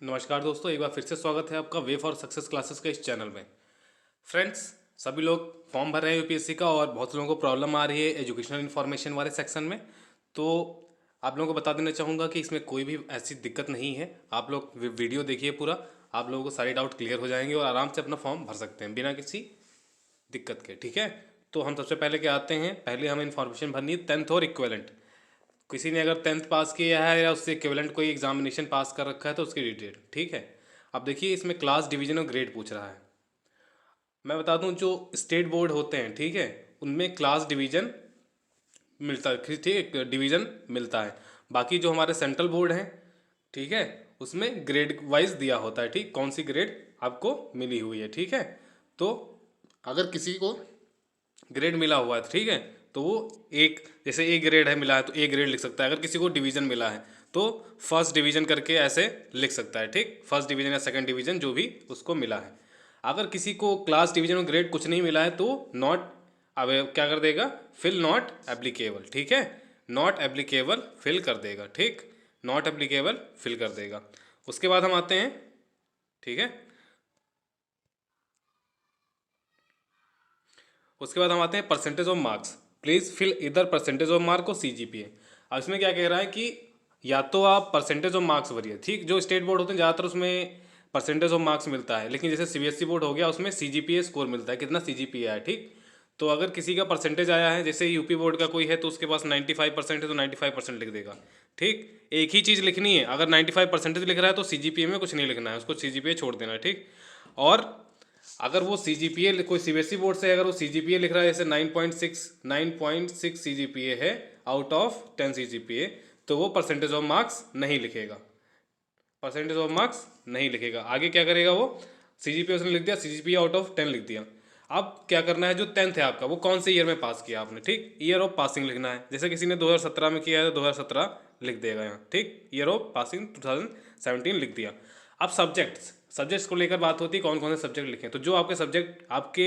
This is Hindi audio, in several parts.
नमस्कार दोस्तों, एक बार फिर से स्वागत है आपका वे फॉर सक्सेस क्लासेस के इस चैनल में। फ्रेंड्स, सभी लोग फॉर्म भर रहे हैं यूपीएससी का और बहुत से लोगों को प्रॉब्लम आ रही है एजुकेशनल इन्फॉर्मेशन वाले सेक्शन में। तो आप लोगों को बता देना चाहूँगा कि इसमें कोई भी ऐसी दिक्कत नहीं है। आप लोग वीडियो देखिए पूरा, आप लोगों को सारे डाउट क्लियर हो जाएंगे और आराम से अपना फॉर्म भर सकते हैं बिना किसी दिक्कत के। ठीक है, तो हम सबसे पहले क्या आते हैं, पहले हमें इन्फॉर्मेशन भरनी है टेंथ और इक्वेलेंट। किसी ने अगर टेंथ पास किया है या उससे इक्विवेलेंट कोई एग्जामिनेशन पास कर रखा है तो उसकी डिटेल। ठीक है, अब देखिए इसमें क्लास डिवीजन और ग्रेड पूछ रहा है। मैं बता दूं, जो स्टेट बोर्ड होते हैं, ठीक है, उनमें क्लास डिवीजन मिलता है, ठीक है, डिवीजन मिलता है। बाकी जो हमारे सेंट्रल बोर्ड हैं, ठीक है, उसमें ग्रेड वाइज दिया होता है। ठीक, कौन सी ग्रेड आपको मिली हुई है। ठीक है, तो अगर किसी को ग्रेड मिला हुआ है, ठीक है, तो वो एक, जैसे ए ग्रेड है मिला है तो ए ग्रेड लिख सकता है। अगर किसी को डिवीजन मिला है तो फर्स्ट डिवीजन करके ऐसे लिख सकता है। ठीक, फर्स्ट डिवीजन या सेकंड डिवीजन जो भी उसको मिला है। अगर किसी को क्लास डिवीजन और ग्रेड कुछ नहीं मिला है तो नॉट, अब क्या कर देगा, फिल नॉट एप्लीकेबल। ठीक है, नॉट एप्लीकेबल फिल कर देगा। ठीक, नॉट एप्लीकेबल फिल कर देगा। उसके बाद हम आते हैं, ठीक है, उसके बाद हम आते हैं percentage of marks. Please fill इधर परसेंटेज ऑफ मार्क और सीजीपीए। अब इसमें क्या कह रहा है कि या तो आप परसेंटेज ऑफ मार्क्स भरिए। ठीक, जो स्टेट बोर्ड होते हैं ज़्यादातर उसमें परसेंटेज ऑफ मार्क्स मिलता है, लेकिन जैसे सीबीएसई बोर्ड हो गया उसमें सीजीपीए स्कोर मिलता है, कितना सीजीपीए आया। ठीक, तो अगर किसी का परसेंटेज आया है, जैसे यूपी बोर्ड का कोई है तो उसके पास 95% है तो 95% लिख देगा। ठीक, एक ही चीज़ लिखनी है, अगर 95% लिख रहा है तो सीजीपीए में कुछ नहीं लिखना है, उसको सीजीपीए छोड़ देना है। ठीक, और अगर वो सी जी पी ए कोई सीबीएसई बोर्ड से अगर वो सी जी पी ए लिख रहा है, जैसे 9.6 सी जी पी ए है out of 10 C G P A, तो वो परसेंटेज ऑफ मार्क्स नहीं लिखेगा, परसेंटेज ऑफ मार्क्स नहीं लिखेगा। आगे क्या करेगा वो, सी जी पी ए उसने लिख दिया, C G P A out of 10 लिख दिया। अब क्या करना है, जो टेंथ है आपका वो कौन से ईयर में पास किया आपने। ठीक, ईयर ऑफ पासिंग लिखना है। जैसे किसी ने 2017 में किया है तो 2017 लिख देगा यहाँ। ठीक, ईयर ऑफ पासिंग 2017 लिख दिया। अब सब्जेक्ट्स को लेकर बात होती है, कौन कौन से सब्जेक्ट लिखे। तो जो आपके सब्जेक्ट आपके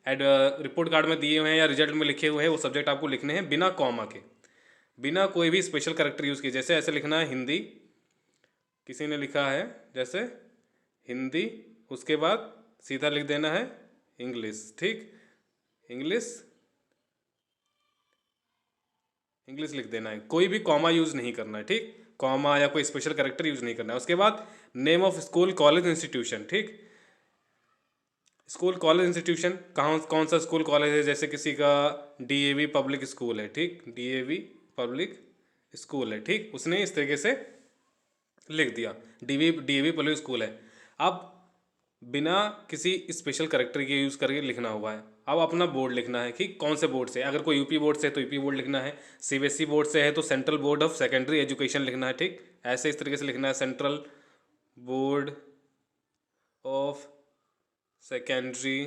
रिपोर्ट कार्ड में दिए हुए हैं या रिजल्ट में लिखे हुए हैं वो सब्जेक्ट आपको लिखने हैं बिना कॉमा के, बिना कोई भी स्पेशल करेक्टर यूज़ किए। जैसे ऐसे लिखना है हिंदी, किसी ने लिखा है जैसे हिंदी, उसके बाद सीधा लिख देना है इंग्लिश। ठीक, इंग्लिश, इंग्लिश लिख देना है, कोई भी कॉमा यूज़ नहीं करना है। ठीक, कॉमा या कोई स्पेशल करेक्टर यूज़ नहीं करना है। उसके बाद name of school college institution. ठीक, स्कूल कॉलेज इंस्टीट्यूशन कहाँ, कौन सा स्कूल कॉलेज है, जैसे किसी का डीएवी पब्लिक स्कूल है। ठीक, डीएवी पब्लिक स्कूल है। ठीक, उसने इस तरीके से लिख दिया डीएवी पब्लिक स्कूल है। अब बिना किसी स्पेशल करेक्टर के यूज़ करके लिखना हुआ है। अब अपना बोर्ड लिखना है कि कौन से बोर्ड से, अगर कोई यूपी बोर्ड से है तो यूपी बोर्ड लिखना है, सीबीएसई बोर्ड से है तो central board of secondary education लिखना है। ठीक, ऐसे इस तरीके से लिखना है, central board of secondary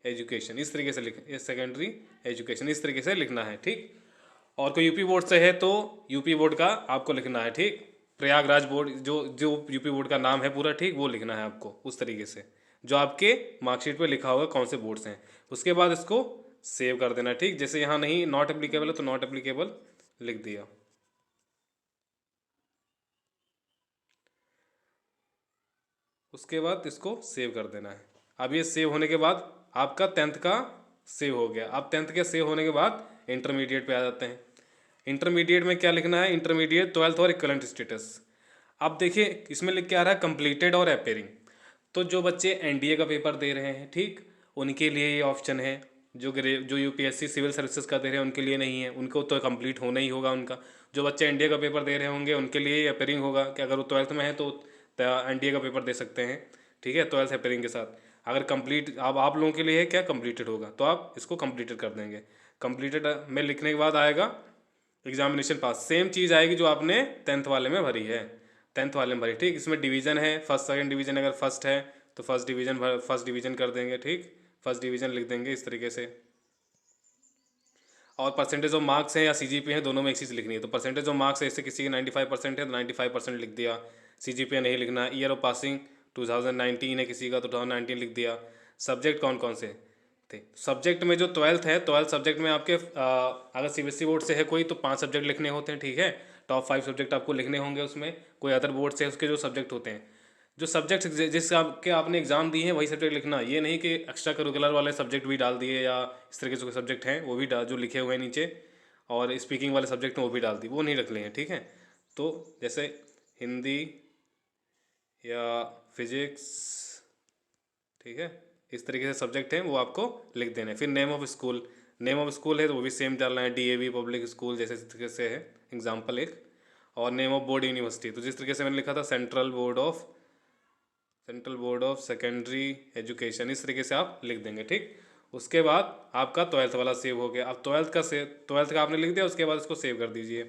education, इस तरीके से लिख, सेकेंडरी एजुकेशन इस तरीके से लिखना है। ठीक, और कोई यूपी बोर्ड से है तो यूपी बोर्ड का आपको लिखना है। ठीक, प्रयागराज बोर्ड, जो जो यूपी बोर्ड का नाम है पूरा, ठीक, वो लिखना है आपको उस तरीके से जो आपके मार्कशीट पे लिखा होगा कौन से बोर्ड से हैं। उसके बाद इसको सेव कर देना। ठीक, जैसे यहाँ नहीं नॉट एप्लीकेबल है तो नॉट एप्लीकेबल लिख दिया। उसके बाद इसको सेव कर देना है। अब ये सेव होने के बाद आपका टेंथ का सेव हो गया। अब टेंथ के सेव होने के बाद इंटरमीडिएट पे आ जाते हैं। इंटरमीडिएट में क्या लिखना है, इंटरमीडिएट ट्वेल्थ और इक्वलेंट स्टेटस। अब देखिए इसमें लिख के आ रहा है कंप्लीटेड और अपेयरिंग। तो जो बच्चे एनडीए का पेपर दे रहे हैं, ठीक, उनके लिए ये ऑप्शन है। जो यूपीएससी सिविल सर्विसेज का दे रहे हैं उनके लिए नहीं है, उनको तो कंप्लीट होना ही होगा उनका। जो बच्चे एनडीए का पेपर दे रहे होंगे उनके लिए अपेयरिंग होगा कि अगर वो ट्वेल्थ में है तो एनडीए का पेपर दे सकते हैं। ठीक है, ट्वेल्थ अपेयरिंग के साथ। अगर कंप्लीट अब आप लोगों के लिए है क्या, कंप्लीटेड होगा तो आप इसको कंप्लीटेड कर देंगे। कंप्लीटेड में लिखने के बाद आएगा एग्जामिनेशन पास, सेम चीज़ आएगी जो आपने टेंथ वाले में भरी है, टेंथ वाले में भरी। ठीक, इसमें डिवीजन है, फर्स्ट सेकंड डिवीजन, अगर फर्स्ट है तो फर्स्ट डिवीजन कर देंगे। ठीक, फर्स्ट डिवीजन लिख देंगे इस तरीके से। और परसेंटेज ऑफ मार्क्स है या सीजीपीए है, दोनों में एक चीज़ लिखनी है। तो परसेंटेज ऑफ मार्क्स ऐसे किसी के 95% है तो 95% लिख दिया, सीजीपीए नहीं लिखना। ईयर ऑफ पासिंग 2019 है किसी का तो 2019 लिख दिया। सब्जेक्ट कौन कौन से थे, सब्जेक्ट में जो ट्वेल्थ है, ट्वेल्थ सब्जेक्ट में आपके अगर सीबीएसई बोर्ड से है कोई तो 5 सब्जेक्ट लिखने होते हैं। ठीक है, टॉप 5 सब्जेक्ट आपको लिखने होंगे उसमें। कोई अदर बोर्ड से उसके जो सब्जेक्ट होते हैं, जो सब्जेक्ट जिस आपके आपने एग्ज़ाम दिए हैं वही सब्जेक्ट लिखना, ये नहीं कि एक्स्ट्रा करिकुलर वाले सब्जेक्ट भी डाल दिए या इस तरीके से सब्जेक्ट हैं वो भी डाल, जो लिखे हुए हैं नीचे, और स्पीकिंग वाले सब्जेक्ट हैं वो भी डाल दिए, वो नहीं रख लिए हैं, ठीक है। तो जैसे हिंदी या फिजिक्स, ठीक है, इस तरीके से सब्जेक्ट हैं वो आपको लिख देने हैं। फिर name of school, name of school है तो वो भी सेम डालना है, डीएवी पब्लिक स्कूल जैसे इस तरीके से है एग्जाम्पल एक। और नेम ऑफ बोर्ड यूनिवर्सिटी, तो जिस तरीके से मैंने लिखा था central board of secondary education, इस तरीके से आप लिख देंगे, ठीक। उसके बाद आपका ट्वेल्थ वाला सेव हो गया। अब ट्वेल्थ का आपने लिख दिया, उसके बाद इसको सेव कर दीजिए।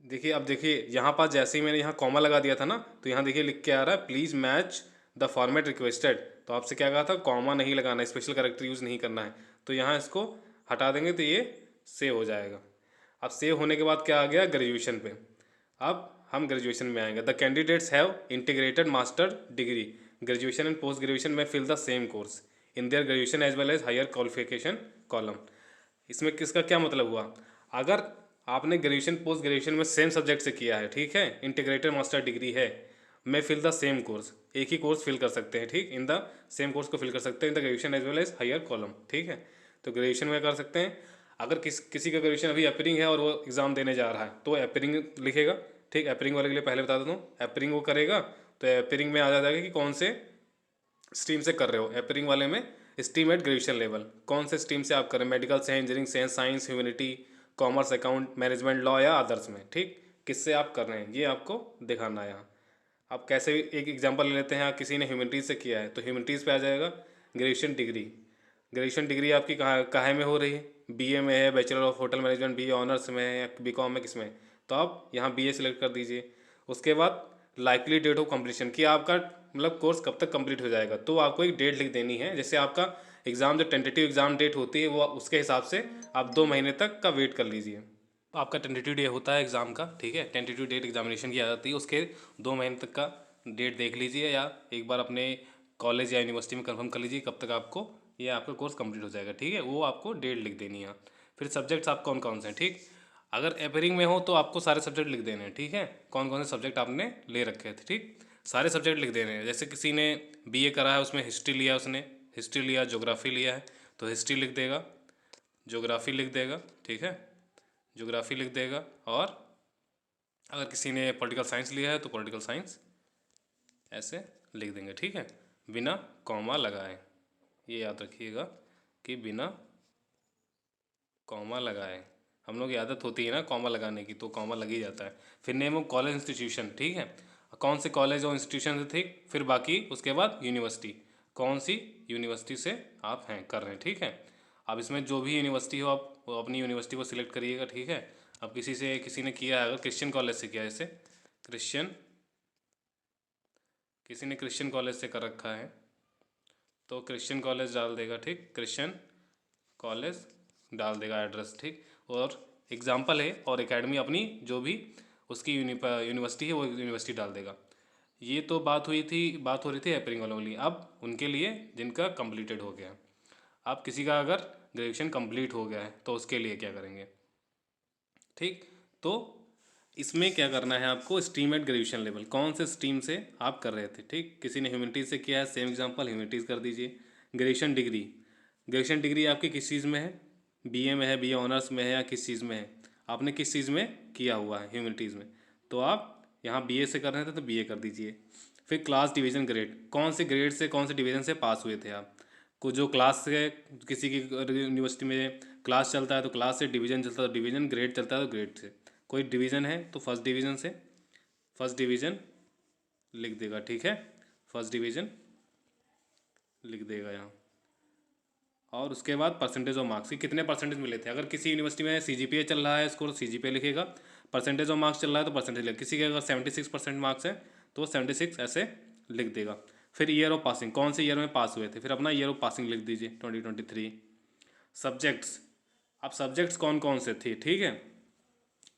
देखिए, अब देखिए यहाँ पास जैसे ही मैंने यहाँ कॉमा लगा दिया था ना, तो यहाँ देखिए लिख के आ रहा है please match the format requested. तो आपसे क्या कहा था, कॉमा नहीं लगाना, स्पेशल कैरेक्टर यूज़ नहीं करना है। तो यहाँ इसको हटा देंगे तो ये सेव हो जाएगा। अब सेव होने के बाद क्या आ गया, ग्रेजुएशन पे। अब हम ग्रेजुएशन में आएंगे। The candidates have integrated master degree, graduation and post graduation में fill the same course in their graduation as well as higher qualification column. इसमें किसका क्या मतलब हुआ, अगर आपने ग्रेजुएशन पोस्ट ग्रेजुएशन में सेम सब्जेक्ट से किया है, ठीक है, इंटीग्रेटेड मास्टर डिग्री है, मैं फिल द सेम कोर्स, एक ही कोर्स फिल कर सकते हैं, ठीक, इन द सेम कोर्स को फिल कर सकते हैं in the graduation as well as higher column, ठीक है। तो ग्रेजुएशन में कर सकते हैं। अगर किसी का ग्रेजुएशन अभी अपियरिंग है और वो एग्ज़ाम देने जा रहा है तो अपियरिंग लिखेगा, ठीक। अपियरिंग वाले के लिए पहले बता देता हूँ, अपियरिंग वो करेगा तो अपियरिंग में आ जाएगा कि कौन से स्ट्रीम से कर रहे हो। अपियरिंग वाले में स्ट्रीम एट ग्रेजुएशन लेवल, कौन से स्ट्रीम से आप कर रहे हैं, मेडिकल से, इंजीनियरिंग से, science, humanity, commerce, account, management, law या अदर्स में, ठीक, किससे आप कर रहे हैं ये आपको दिखाना है यहाँ। आप कैसे, एक एग्जांपल ले लेते हैं, किसी ने ह्यूमैनिटीज़ से किया है तो ह्यूमैनिटीज़ पे आ जाएगा ग्रेजुएशन डिग्री। ग्रेजुएशन डिग्री आपकी कहाँ में हो रही है, बीए में है, bachelor of hotel management, BA honours में है या बीकॉम में, किसमें, तो आप यहाँ बीए सेलेक्ट कर दीजिए। उसके बाद लाइकली डेट ऑफ कंप्लीशन कि आपका मतलब कोर्स कब तक कंप्लीट हो जाएगा, तो आपको एक डेट लिख देनी है। जैसे आपका एग्ज़ाम जो टेंटेटिव एग्ज़ाम डेट होती है वो उसके हिसाब से आप 2 महीने तक का वेट कर लीजिए। आपका टेंटेटिव डे होता है एग्ज़ाम का, ठीक है, टेंटेटिव डेट एग्जामिनेशन की आ जाती है, उसके 2 महीने तक का डेट देख लीजिए, या एक बार अपने कॉलेज या यूनिवर्सिटी में कंफर्म कर लीजिए कब तक आपको ये आपका कोर्स कंप्लीट हो जाएगा, ठीक है, वो आपको डेट लिख देनी है। फिर सब्जेक्ट्स आप कौन कौन से हैं, ठीक, अगर अपेयरिंग में हो तो आपको सारे सब्जेक्ट लिख देने हैं, ठीक है, कौन कौन से सब्जेक्ट आपने ले रखे थे, ठीक, सारे सब्जेक्ट लिख देने हैं। जैसे किसी ने बीए करा है उसमें हिस्ट्री लिया, उसने हिस्ट्री लिया, ज्योग्राफी लिया है तो हिस्ट्री लिख देगा, ज्योग्राफी लिख देगा, ठीक है, ज्योग्राफी लिख देगा। और अगर किसी ने पॉलिटिकल साइंस लिया है तो पॉलिटिकल साइंस ऐसे लिख देंगे, ठीक है, बिना कॉमा लगाए। ये याद रखिएगा कि बिना कॉमा लगाए, हम लोग की आदत होती है ना कॉमा लगाने की, तो कॉमा लग ही जाता है। फिर नेम ऑफ कॉलेज इंस्टीट्यूशन, ठीक है, कौन से कॉलेज और इंस्टीट्यूशन से थे, फिर बाकी उसके बाद यूनिवर्सिटी, कौन सी यूनिवर्सिटी से आप हैं कर रहे हैं, ठीक है। अब इसमें जो भी यूनिवर्सिटी हो आप वो अपनी यूनिवर्सिटी को सिलेक्ट करिएगा, ठीक है। अब किसी ने किया है, अगर क्रिश्चियन कॉलेज से किया है, जैसे किसी ने क्रिश्चियन कॉलेज से कर रखा है तो क्रिश्चियन कॉलेज डाल देगा, ठीक, क्रिश्चियन कॉलेज डाल देगा एड्रेस, ठीक। और एग्जाम्पल है और एकेडमी अपनी जो भी उसकी यूनिवर्सिटी है वो यूनिवर्सिटी डाल देगा। ये तो बात हो रही थी अपेयरिंग वालों के लिए। अब उनके लिए जिनका कंप्लीटेड हो गया, अब किसी का अगर ग्रेजुएशन कंप्लीट हो गया है तो उसके लिए क्या करेंगे, ठीक। तो इसमें क्या करना है आपको, स्ट्रीम एट ग्रेजुएशन लेवल, कौन से स्ट्रीम से आप कर रहे थे, ठीक, किसी ने ह्यूमैनिटीज़ से किया है, सेम एग्जांपल ह्यूमैनिटीज़ कर दीजिए। ग्रेजुएशन डिग्री आपकी किस चीज़ में है, बीए में है, बीए ऑनर्स में है या किस चीज़ में है, आपने किस चीज़ में किया हुआ है ह्यूमैनिटीज़ में, तो आप यहाँ बीए से कर रहे थे तो बीए कर दीजिए। फिर क्लास डिवीज़न ग्रेड, कौन से ग्रेड से कौन से डिवीज़न से पास हुए थे आप, को जो क्लास से किसी की यूनिवर्सिटी में क्लास चलता है तो क्लास से, डिवीज़न चलता है तो डिवीज़न, ग्रेड चलता है तो ग्रेड से। कोई डिवीज़न है तो फर्स्ट डिवीज़न से, फर्स्ट डिवीज़न लिख देगा, ठीक है, फर्स्ट डिवीज़न लिख देगा यहाँ। और उसके बाद परसेंटेज ऑफ मार्क्स, कि कितने परसेंटेज मिले थे, अगर किसी यूनिवर्सिटी में सीजीपीए चल रहा है स्कोर सीजीपीए लिखेगा, परसेंटेज ऑफ मार्क्स चल रहा है तो परसेंटेज लिखेगा, किसी के अगर 76% मार्क्स है तो 76 ऐसे लिख देगा। फिर ईयर ऑफ पासिंग, कौन से ईयर में पास हुए थे, फिर अपना ईयर ऑफ पासिंग लिख दीजिए 2023। सब्जेक्ट्स, अब सब्जेक्ट्स कौन कौन से थे, ठीक है,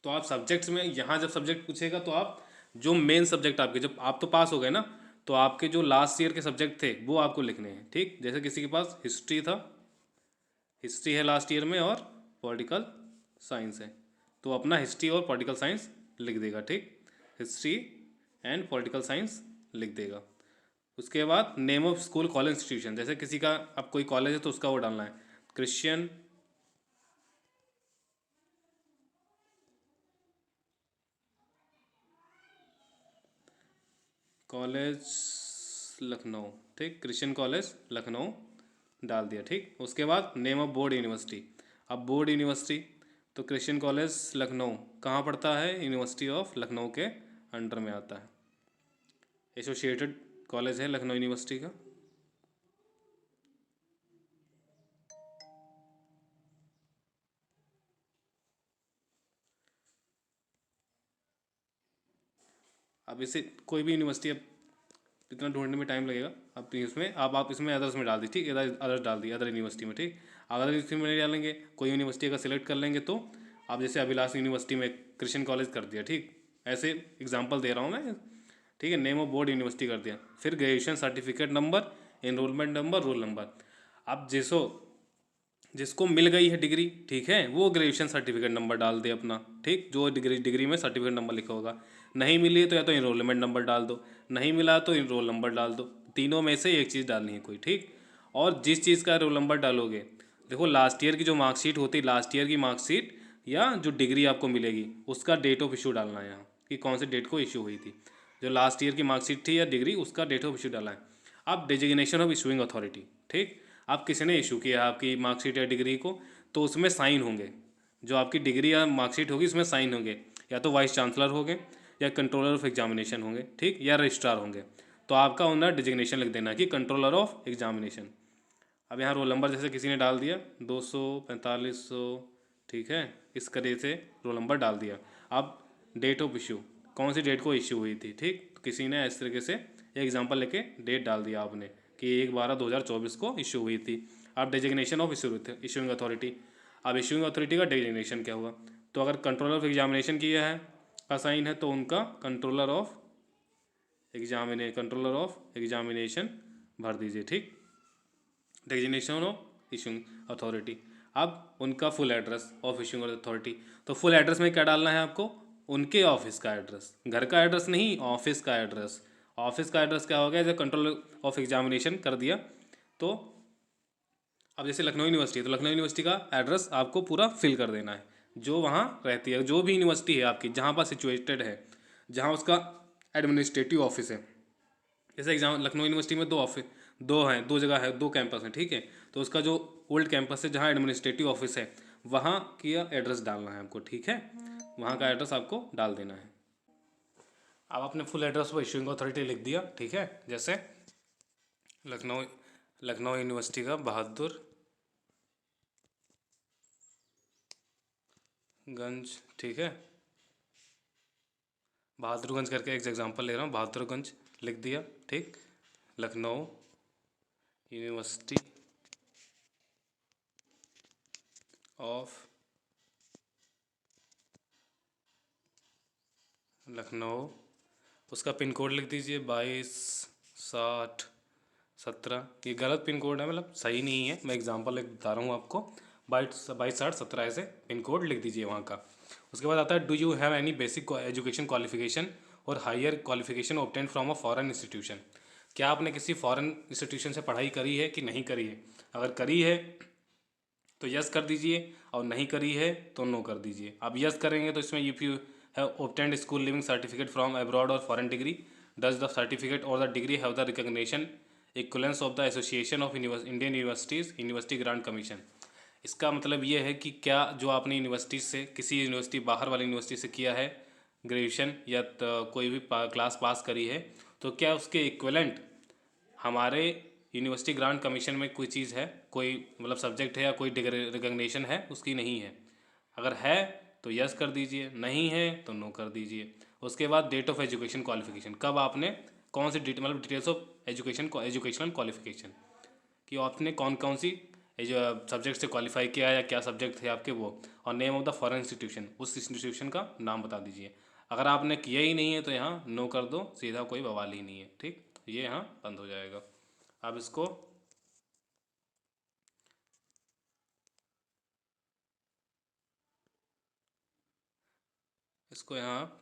तो आप सब्जेक्ट्स में यहाँ जब सब्जेक्ट पूछेगा तो आप जो मेन सब्जेक्ट आपके, जब आप तो पास हो गए ना, तो आपके जो लास्ट ईयर के सब्जेक्ट थे वो आपको लिखने हैं, ठीक। जैसे किसी के पास हिस्ट्री था, हिस्ट्री है लास्ट ईयर में और पॉलिटिकल साइंस है, तो अपना हिस्ट्री और पॉलिटिकल साइंस लिख देगा, ठीक। हिस्ट्री एंड पॉलिटिकल साइंस लिख देगा। उसके बाद name of school college institution, जैसे किसी का अब कोई कॉलेज है तो उसका वो डालना है, क्रिश्चियन कॉलेज लखनऊ, ठीक, क्रिश्चियन कॉलेज लखनऊ डाल दिया, ठीक। उसके बाद नेम ऑफ बोर्ड यूनिवर्सिटी, अब बोर्ड यूनिवर्सिटी तो क्रिश्चियन कॉलेज लखनऊ कहाँ पड़ता है, यूनिवर्सिटी ऑफ लखनऊ के अंडर में आता है, एसोसिएटेड कॉलेज है लखनऊ यूनिवर्सिटी का। अब इसे कोई भी यूनिवर्सिटी, अब इतना ढूंढने में टाइम लगेगा, अब इसमें आप इसमें अदर्स में डाल दी, ठीक, अदर्स डाल दी अदर यूनिवर्सिटी में, ठीक। अदर यूनिवर्सिटी में नहीं डालेंगे, कोई यूनिवर्सिटी अगर सिलेक्ट कर लेंगे तो आप जैसे अभिलाष यूनिवर्सिटी में क्रिश्चियन कॉलेज कर दिया, ठीक, ऐसे एग्जाम्पल दे रहा हूँ मैं, ठीक है। नेम ऑफ बोर्ड यूनिवर्सिटी कर दिया, फिर graduation certificate number, enrolment number, roll number. अब जिसको मिल गई है डिग्री, ठीक है, वो ग्रेजुएशन सर्टिफिकेट नंबर डाल दे अपना, ठीक, जो डिग्री में सर्टिफिकेट नंबर लिखा होगा। नहीं मिली है तो या तो इनरोलमेंट नंबर डाल दो, नहीं मिला तो रोल नंबर डाल दो, तीनों में से एक चीज़ डालनी है कोई, ठीक। और जिस चीज़ का रोल नंबर डालोगे, देखो लास्ट ईयर की जो मार्कशीट होती है, लास्ट ईयर की मार्कशीट या जो डिग्री आपको मिलेगी उसका डेट ऑफ इशू डालना है यहाँ, कि कौन से डेट को इशू हुई थी, जो लास्ट ईयर की मार्कशीट थी या डिग्री उसका डेट ऑफ इशू डालना है। अब डेजिग्नेशन ऑफ इशूइंग अथॉरिटी, ठीक, आप किसी ने इशू किया आपकी मार्कशीट या डिग्री को, तो उसमें साइन होंगे, जो आपकी डिग्री या मार्कशीट होगी उसमें साइन होंगे, या तो वाइस चांसलर होंगे, या कंट्रोलर ऑफ एग्जामिनेशन होंगे, ठीक, या रजिस्ट्रार होंगे। तो आपका उन्हें डिजिग्नेशन लिख देना कि कंट्रोलर ऑफ एग्जामिनेशन। अब यहाँ रोल नंबर जैसे किसी ने डाल दिया 200 4500, ठीक है, इस तरह से रोल नंबर डाल दिया। अब डेट ऑफ इशू, कौन सी डेट को इशू हुई थी, ठीक, तो किसी ने इस तरीके से एग्जाम्पल लेके डेट डाल दिया आपने कि 1/12/2024 को इशू हुई थी। अब डेजिग्नेशन ऑफ इशूइंग अथॉरिटी, अब इशूइंग अथॉरिटी का डेजिग्नेशन क्या हुआ, तो अगर कंट्रोलर ऑफ एग्जामिनेशन किया है का साइन है तो उनका कंट्रोलर ऑफ एग्जामिनेशन भर दीजिए, ठीक, डेजिग्नेशन ऑफ इशूइंग अथॉरिटी। अब उनका full address of issuing authority, तो फुल एड्रेस में क्या डालना है आपको, उनके ऑफिस का एड्रेस, घर का एड्रेस नहीं, ऑफिस का एड्रेस। ऑफिस का एड्रेस क्या हो गया, जब कंट्रोल ऑफ एग्जामिनेशन कर दिया तो अब जैसे लखनऊ यूनिवर्सिटी है तो लखनऊ यूनिवर्सिटी का एड्रेस आपको पूरा फिल कर देना है, जो वहाँ रहती है, जो भी यूनिवर्सिटी है आपकी जहाँ पर सिचुएटेड है, जहाँ उसका एडमिनिस्ट्रेटिव ऑफिस है। जैसे एग्जाम लखनऊ यूनिवर्सिटी में दो जगह है, दो कैंपस हैं, ठीक है, तो उसका जो ओल्ड कैंपस है जहाँ एडमिनिस्ट्रेटिव ऑफिस है वहाँ की एड्रेस डालना है आपको, ठीक है, वहाँ का एड्रेस आपको डाल देना है। अब आपने फुल एड्रेस वो इशूइंग अथॉरिटी लिख दिया, ठीक है, जैसे लखनऊ लखनऊ यूनिवर्सिटी का बहादुरगंज, ठीक है, बहादुरगंज करके एक एग्जांपल ले रहा हूँ, बहादुरगंज लिख दिया, ठीक, लखनऊ यूनिवर्सिटी ऑफ लखनऊ, उसका पिन कोड लिख दीजिए 226017। ये गलत पिन कोड है, मतलब सही नहीं है, मैं एग्जांपल एक बता रहा हूँ आपको, 226017 ऐसे पिन कोड लिख दीजिए वहाँ का। उसके बाद आता है do you have any basic education qualification और higher qualification obtain from a foreign institution, क्या आपने किसी फॉरेन इंस्टीट्यूशन से पढ़ाई करी है कि नहीं करी है। अगर करी है तो यस कर दीजिए, और नहीं करी है तो नो कर दीजिए। अब यस करेंगे तो इसमें if you have obtained school living certificate from abroad और foreign degree, does the certificate और the degree have the recognition equivalence of the association of Indian universities university grant commission. इसका मतलब ये है कि क्या जो आपने यूनिवर्सिटी से किसी यूनिवर्सिटी बाहर वाली यूनिवर्सिटी से किया है ग्रेजुएशन या कोई भी क्लास पास करी है, तो क्या उसके इक्वलेंट हमारे यूनिवर्सिटी ग्रांट कमीशन में कोई चीज़ है, कोई मतलब सब्जेक्ट है या कोई रिकग्निशन है, उसकी नहीं है। अगर है तो यस कर दीजिए, नहीं है तो नो कर दीजिए। उसके बाद डेट ऑफ एजुकेशन क्वालिफिकेशन, कब आपने कौन सी मतलब डिटेल्स ऑफ एजुकेशनल क्वालिफिकेशन कि आपने कौन कौन सी सब्जेक्ट से क्वालिफाई किया है या क्या सब्जेक्ट थे आपके वो, और name of the foreign institution, उस इंस्टीट्यूशन का नाम बता दीजिए। अगर आपने किया ही नहीं है तो यहाँ नो कर दो, सीधा कोई बवाल ही नहीं है, ठीक, ये यहाँ बंद हो जाएगा। अब इसको यहाँ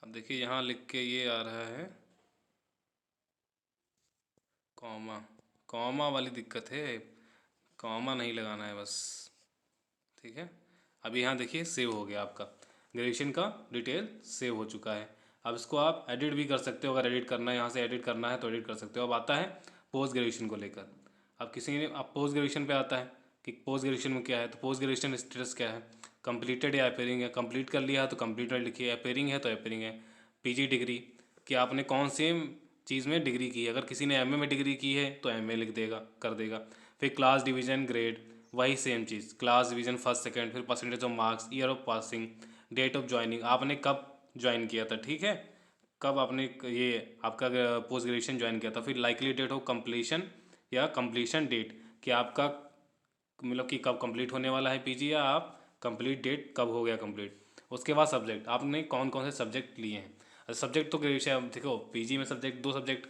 अब देखिए यहाँ लिख के ये आ रहा है कॉमा, कॉमा वाली दिक्कत है, कॉमा नहीं लगाना है बस। ठीक है, अभी यहाँ देखिए सेव हो गया आपका, ग्रेजुएशन का डिटेल सेव हो चुका है। अब इसको आप एडिट भी कर सकते हो, अगर एडिट करना है यहाँ से एडिट करना है तो एडिट कर सकते हो। अब आता है पोस्ट ग्रेजुएशन को लेकर। अब किसी ने आप पोस्ट ग्रेजुएशन पे आता है कि पोस्ट ग्रेजुएशन में क्या है, तो पोस्ट ग्रेजुएशन स्टेटस क्या है, कंप्लीटेड या अपेयरिंग है। कंप्लीट कर लिया है तो कंप्लीटेड लिखिए, अपेयरिंग है तो अपेयरिंग है। पीजी डिग्री कि आपने कौन से चीज़ में डिग्री की है, अगर किसी ने एमए में डिग्री की है तो एमए लिख देगा, कर देगा। फिर क्लास डिवीज़न ग्रेड, वही सेम चीज़, क्लास डिवीज़न फर्स्ट सेकंड, फिर percentage of marks, year of passing, date of joining, आपने कब ज्वाइन किया था, ठीक है, कब आपने ये आपका पोस्ट ग्रेजुएशन ज्वाइन किया था। फिर लाइकली डेट ऑफ कंप्लीशन या कंप्लीशन डेट कि आपका मतलब कि कब कंप्लीट होने वाला है पीजी, या आप कंप्लीट डेट कब हो गया कंप्लीट। उसके बाद सब्जेक्ट, आपने कौन कौन से सब्जेक्ट लिए हैं। सब्जेक्ट तो ग्रेजुएशन देखो पीजी में सब्जेक्ट, दो सब्जेक्ट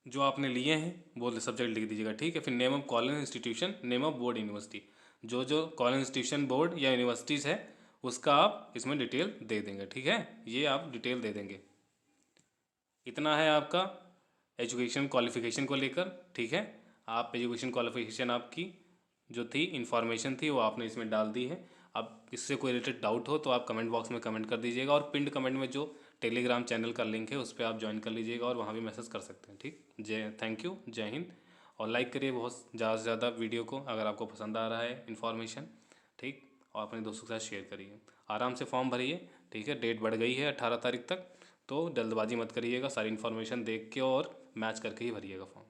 जो आपने लिए हैं वो सब्जेक्ट लिख दीजिएगा, ठीक है। फिर name of college institution, name of board university, जो जो कॉलेज इंस्टीट्यूशन बोर्ड या यूनिवर्सिटीज़ है उसका आप इसमें डिटेल दे देंगे, ठीक है, ये आप डिटेल दे देंगे। इतना है आपका एजुकेशन क्वालिफिकेशन को लेकर, ठीक है। आप एजुकेशन क्वालिफिकेशन आपकी जो थी इन्फॉर्मेशन थी वो आपने इसमें डाल दी है। अब इससे कोई रिलेटेड डाउट हो तो आप कमेंट बॉक्स में कमेंट कर दीजिएगा, और पिंड कमेंट में जो टेलीग्राम चैनल का लिंक है उस पर आप ज्वाइन कर लीजिएगा और वहाँ भी मैसेज कर सकते हैं, ठीक। जय, थैंक यू, जय हिंद। और लाइक करिए बहुत ज़्यादा से ज़्यादा वीडियो को अगर आपको पसंद आ रहा है इन्फॉर्मेशन, ठीक। और अपने दोस्तों के साथ शेयर करिए, आराम से फॉर्म भरिए, ठीक है। डेट बढ़ गई है 18 तारीख तक, तो जल्दबाजी मत करिएगा, सारी इन्फॉर्मेशन देख के और मैच करके ही भरिएगा फॉर्म।